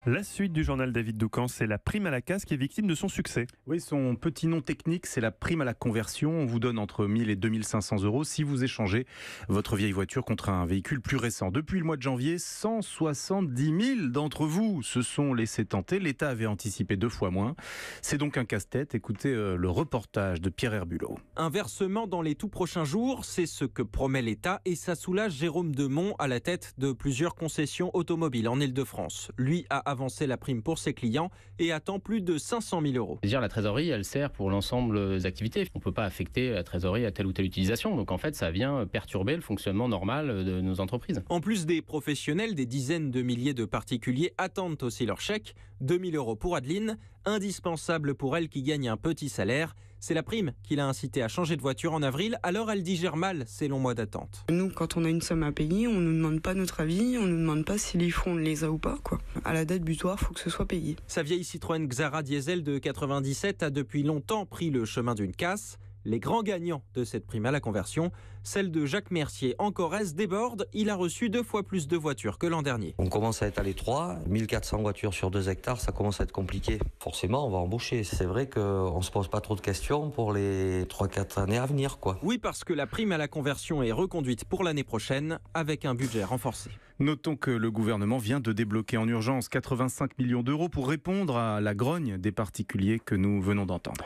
La suite du journal David Doucan, c'est la prime à la casse qui est victime de son succès. Oui, son petit nom technique, c'est la prime à la conversion. On vous donne entre 1000 et 2500 euros si vous échangez votre vieille voiture contre un véhicule plus récent. Depuis le mois de janvier, 170 000 d'entre vous se sont laissés tenter. L'État avait anticipé 2 fois moins. C'est donc un casse-tête. Écoutez le reportage de Pierre Herbulot. Un versement dans les tout prochains jours, c'est ce que promet l'État et ça soulage Jérôme Demont à la tête de plusieurs concessions automobiles en Ile-de-France. Lui a avancé la prime pour ses clients et attend plus de 500 000 euros. La trésorerie, elle sert pour l'ensemble des activités. On ne peut pas affecter la trésorerie à telle ou telle utilisation. Donc en fait, ça vient perturber le fonctionnement normal de nos entreprises. En plus des professionnels, des dizaines de milliers de particuliers attendent aussi leur chèque. 2 000 euros pour Adeline, indispensable pour elle qui gagne un petit salaire. C'est la prime qui l'a incité à changer de voiture en avril, alors elle digère mal ces longs mois d'attente. Nous, quand on a une somme à payer, on ne nous demande pas notre avis, on ne nous demande pas si les fonds on les a ou pas. À la date butoir, il faut que ce soit payé. Sa vieille Citroën Xara Diesel de 97 a depuis longtemps pris le chemin d'une casse. Les grands gagnants de cette prime à la conversion, celle de Jacques Mercier en Corrèze déborde. Il a reçu 2 fois plus de voitures que l'an dernier. On commence à être à l'étroit, 1400 voitures sur 2 hectares, ça commence à être compliqué. Forcément, on va embaucher. C'est vrai qu'on ne se pose pas trop de questions pour les 3-4 années à venir, Oui, parce que la prime à la conversion est reconduite pour l'année prochaine avec un budget renforcé. Notons que le gouvernement vient de débloquer en urgence 85 millions d'euros pour répondre à la grogne des particuliers que nous venons d'entendre.